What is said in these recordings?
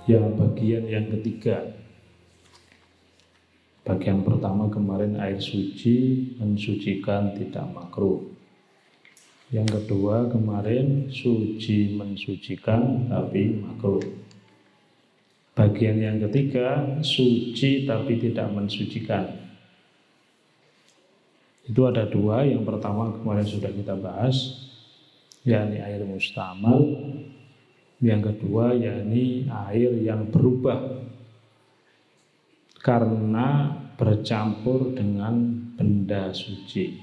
Yang bagian yang ketiga, bagian pertama kemarin air suci mensucikan tidak makruh. Yang kedua kemarin suci mensucikan tapi makruh. Bagian yang ketiga suci tapi tidak mensucikan. Itu ada dua. Yang pertama kemarin sudah kita bahas, yakni air mustamal. Yang kedua yakni air yang berubah karena bercampur dengan benda suci.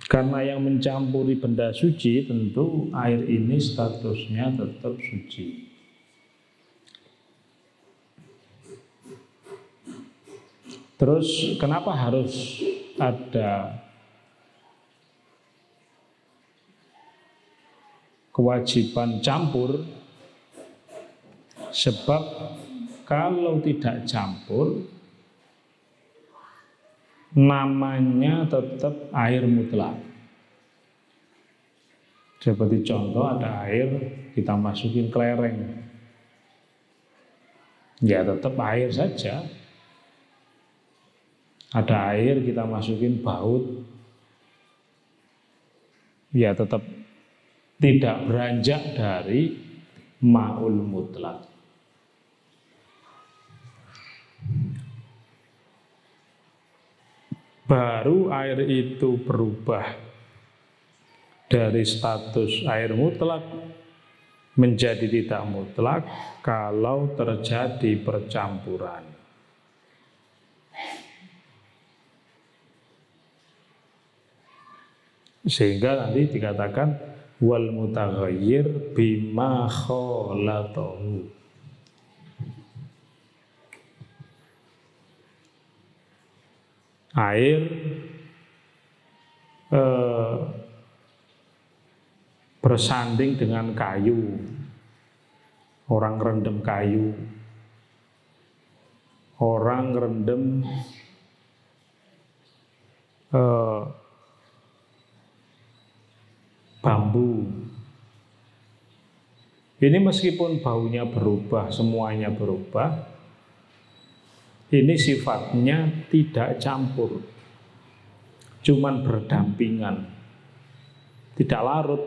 Karena yang mencampuri benda suci, tentu air ini statusnya tetap suci. Terus kenapa harus ada kewajiban campur? Sebab kalau tidak campur, namanya tetap air mutlak. Seperti contoh, ada air kita masukin kelereng, ya tetap air saja. Ada air kita masukin baut, ya tetap tidak beranjak dari ma'ul mutlak. Baru air itu berubah dari status air mutlak menjadi tidak mutlak kalau terjadi percampuran. Sehingga nanti dikatakan wal mutaghayyir bima khalatahu. Air bersanding dengan kayu. Orang rendem kayu, orang rendem bambu. Ini meskipun baunya berubah, semuanya berubah, ini sifatnya tidak campur, cuman berdampingan, tidak larut.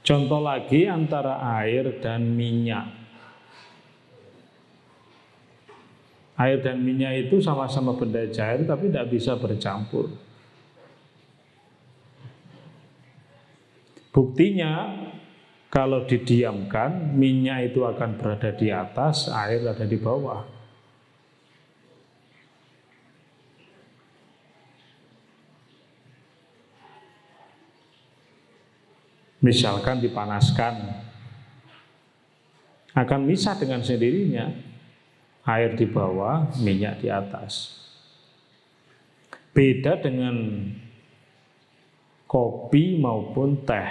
Contoh lagi antara air dan minyak. Air dan minyak itu sama-sama benda cair tapi tidak bisa bercampur. Buktinya kalau didiamkan, minyak itu akan berada di atas, air ada di bawah. Misalkan dipanaskan, akan misah dengan sendirinya. Air di bawah, minyak di atas. Beda dengan kopi maupun teh.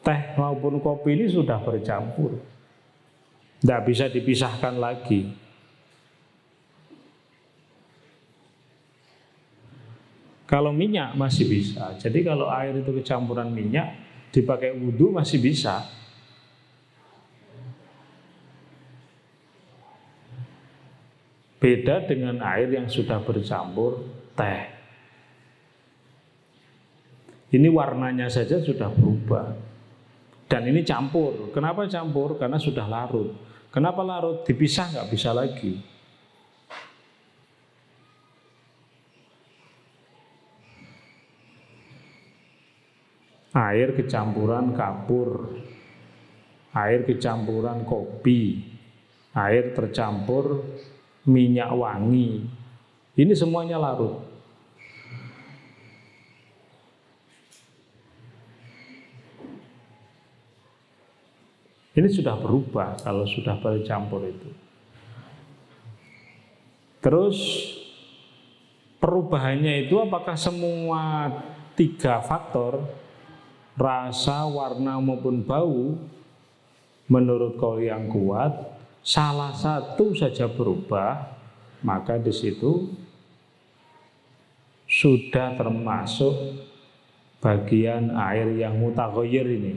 Teh maupun kopi ini sudah bercampur, tidak bisa dipisahkan lagi. Kalau minyak masih bisa. Jadi kalau air itu kecampuran minyak, dipakai wudhu masih bisa. Beda dengan air yang sudah bercampur teh. Ini warnanya saja sudah berubah. Dan ini campur. Kenapa campur? Karena sudah larut. Kenapa larut? Dipisah nggak bisa lagi. Air kecampuran kapur, air kecampuran kopi, air tercampur minyak wangi, ini semuanya larut. Ini sudah berubah kalau sudah bercampur itu. Terus perubahannya itu apakah semua 3 faktor, rasa, warna maupun bau, menurut kaul yang kuat, salah satu saja berubah, maka di situ sudah termasuk bagian air yang mutaghayyir ini.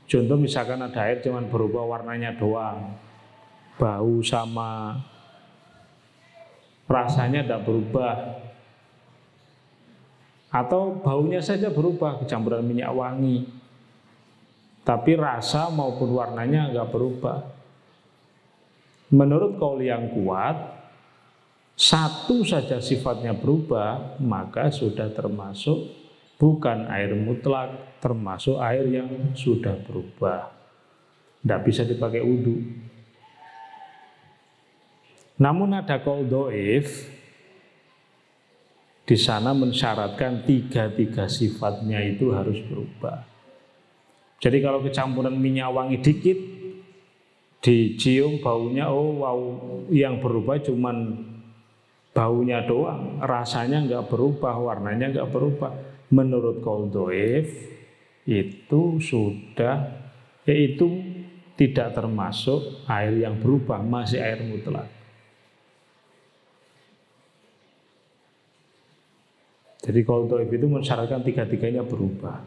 Contoh misalkan ada air cuman berubah warnanya doang, bau sama rasanya tidak berubah, atau baunya saja berubah kecampuran minyak wangi, tapi rasa maupun warnanya enggak berubah. Menurut qaul yang kuat, satu saja sifatnya berubah, maka sudah termasuk bukan air mutlak, termasuk air yang sudah berubah. Tidak bisa dipakai wudhu. Namun ada qaul dhaif, di sana mensyaratkan tiga sifatnya itu harus berubah. Jadi kalau kecampuran minyak wangi dikit, dicium baunya, oh wow, yang berubah cuman baunya doang, rasanya nggak berubah, warnanya nggak berubah. Menurut qaul dhaif itu sudah, yaitu tidak termasuk air yang berubah, masih air mutlak. Jadi qaul dhaif itu mensyaratkan tiga-tiganya berubah.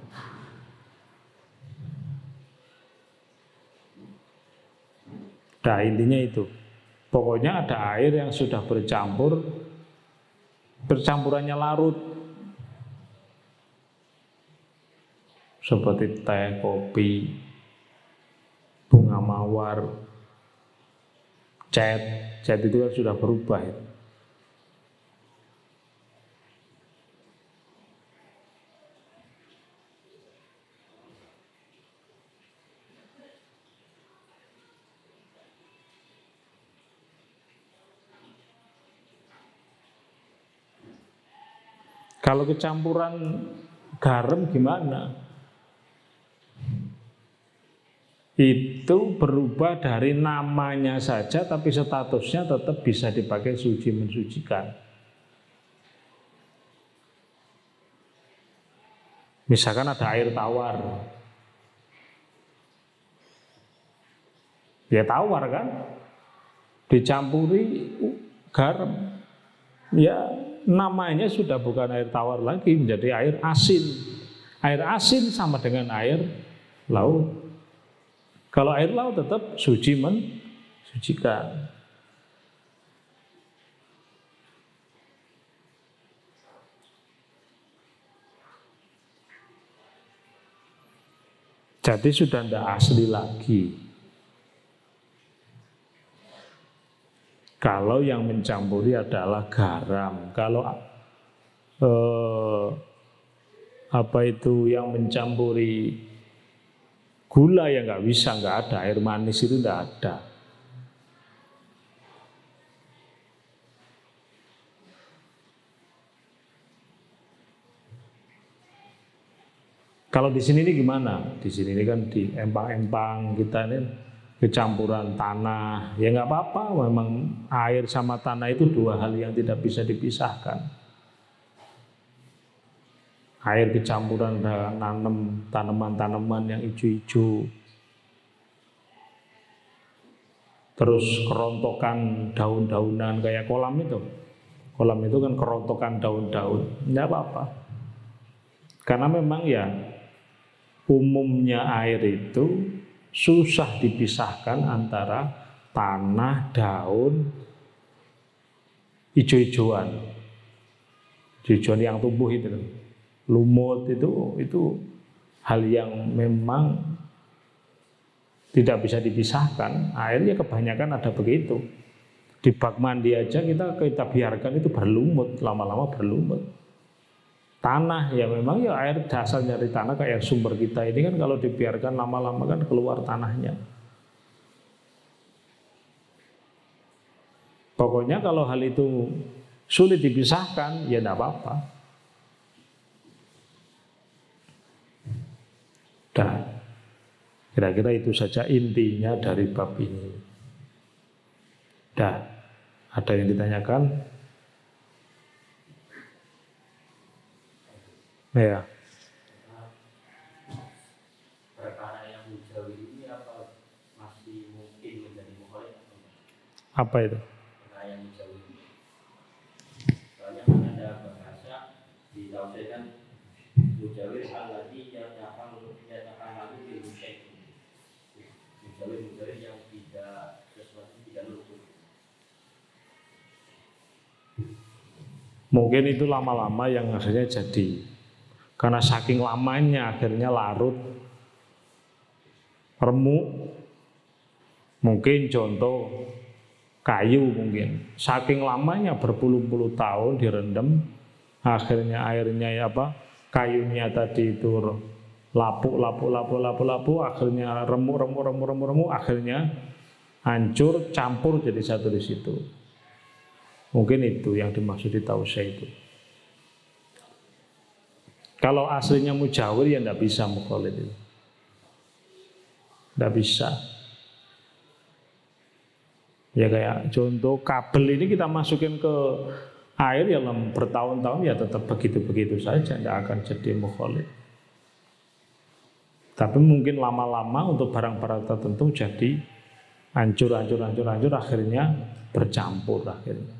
Nah intinya itu, pokoknya ada air yang sudah bercampur, bercampurannya larut, seperti teh, kopi, bunga mawar, cat itu kan sudah berubah ya. Kalau kecampuran garam gimana? Itu berubah dari namanya saja, tapi statusnya tetap bisa dipakai suci mensucikan. Misalkan ada air tawar, ya tawar kan, dicampuri garam, ya namanya sudah bukan air tawar lagi, menjadi air asin. Air asin sama dengan air laut. Kalau air laut tetap suci mensucikan. Jadi sudah tidak asli lagi. Kalau yang mencampuri adalah garam. Kalau apa itu yang mencampuri gula, ya nggak bisa, nggak ada. Air manis itu nggak ada. Kalau di sini ini gimana? Di sini ini kan di empang-empang kita ini kecampuran tanah, ya nggak apa-apa. Memang air sama tanah itu dua hal yang tidak bisa dipisahkan. Air kecampuran nanam tanaman-tanaman yang hijau-hijau, terus kerontokan daun-daunan kayak kolam itu. Kolam itu kan kerontokan daun-daun, nggak apa-apa. Karena memang ya umumnya air itu susah dipisahkan antara tanah, daun, hijau-hijauan. Hijau-hijauan yang tumbuh itu, lumut itu hal yang memang tidak bisa dipisahkan. Airnya kebanyakan ada begitu. Di bak mandi aja kita biarkan itu berlumut, lama-lama berlumut. Tanah ya memang ya air dasar dari tanah kayak sumber kita ini kan kalau dibiarkan lama-lama kan keluar tanahnya. Pokoknya kalau hal itu sulit dipisahkan ya tidak apa-apa. Dah, kira-kira itu saja intinya dari bab ini. Dah, ada yang ditanyakan? Ya. Perkara yang jauh ini apa masih mungkin menjadi mukhalif? Apa itu? Perkara yang jauh ini. Soalnya kan ada bahas mujawir alladzi yatakallamu bil syai'. Mujawir yang tidak sesuatu tidak luput. Mungkin itu lama-lama yang akhirnya jadi. Karena saking lamanya akhirnya larut, remuk. Mungkin contoh kayu mungkin. Saking lamanya berpuluh-puluh tahun direndam, akhirnya airnya kayunya tadi itu lapuk, akhirnya remuk, akhirnya hancur, campur jadi satu di situ. Mungkin itu yang dimaksud di tausya itu. Kalau aslinya mujawir ya tidak bisa mukhalid itu. Tidak bisa. Ya kayak contoh kabel ini kita masukin ke air ya bertahun-tahun ya tetap begitu-begitu saja, tidak akan jadi mukhalid. Tapi mungkin lama-lama untuk barang-barang tertentu jadi hancur, akhirnya bercampur akhirnya.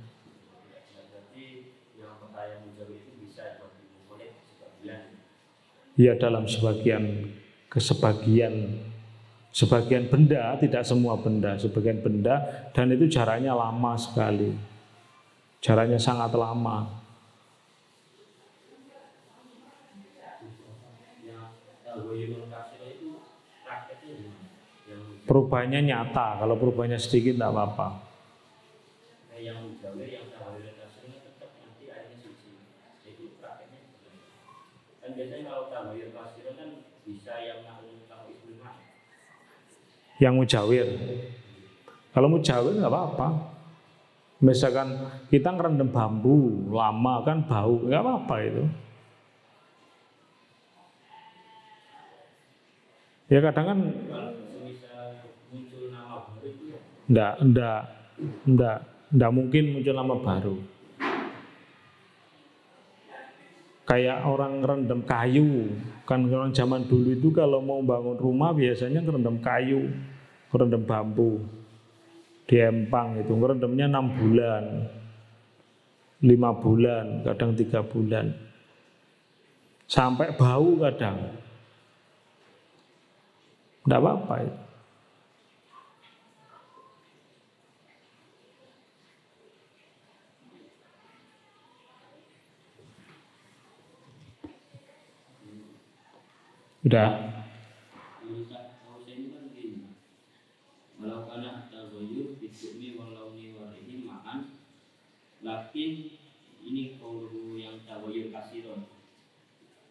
Ya dalam sebagian benda, tidak semua benda, sebagian benda, dan itu jaraknya lama sekali, jaraknya sangat lama. Perubahannya nyata, kalau perubahannya sedikit tidak apa-apa. Yang mujawir, kalau mujawir nggak apa-apa. Misalkan kita ngerendam bambu lama kan bau, nggak apa-apa itu. Ya kadang kan enggak mungkin muncul nama baru. Kayak orang ngerendam kayu, kan orang zaman dulu itu kalau mau bangun rumah biasanya ngerendam kayu, ngerendam bambu di empang itu, ngerendamnya 6 bulan, 5 bulan, kadang 3 bulan, sampai bau kadang. Tidak apa-apa itu. Udah. Walau kana taghayyur bidumi walauni warihim ma'an, lakin ini qauluhu yang taghayyur kasiron.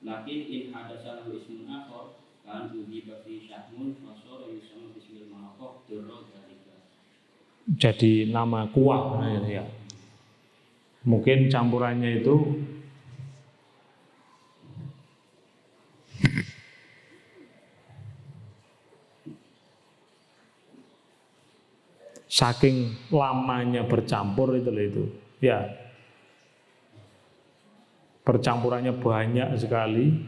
Lakin in hadasa lahu ismun akhar kan udiba fi syahmun fasara yusamma bismil ma'aqah durra dzalika. Jadi nama kuah ya. Mungkin campurannya itu saking lamanya bercampur itu ya, percampurannya banyak sekali.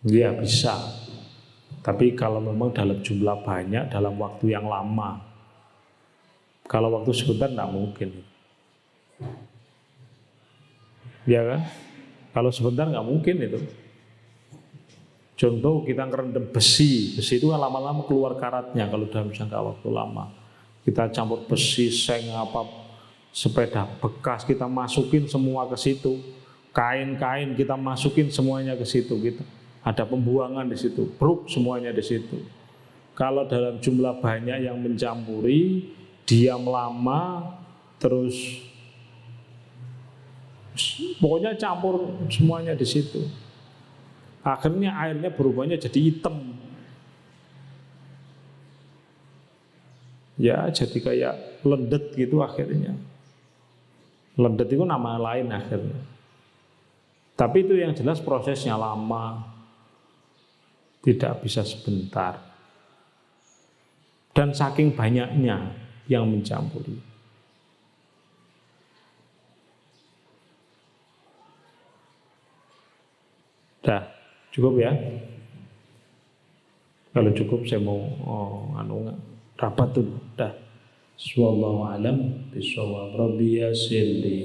Ya bisa, tapi kalau memang dalam jumlah banyak dalam waktu yang lama. Kalau waktu sebentar tidak mungkin. Ya kan? Kalau sebentar nggak mungkin itu. Contoh kita ngerendam besi itu kan lama-lama keluar karatnya kalau dalam jangka waktu lama. Kita campur besi, seng, sepeda bekas kita masukin semua ke situ. Kain-kain kita masukin semuanya ke situ gitu. Ada pembuangan di situ, bruk semuanya di situ. Kalau dalam jumlah banyak yang mencampuri, diam lama, terus pokoknya campur semuanya di situ. Akhirnya airnya berubahnya jadi hitam. Ya, jadi kayak lendet gitu akhirnya. Lendet itu nama lain akhirnya. Tapi itu yang jelas prosesnya lama. Tidak bisa sebentar. Dan saking banyaknya yang mencampuri. Dah. Cukup ya? Kalau cukup saya mau rapat tuh. Dah. Wallahu alam bishawab. Rabbi yassir li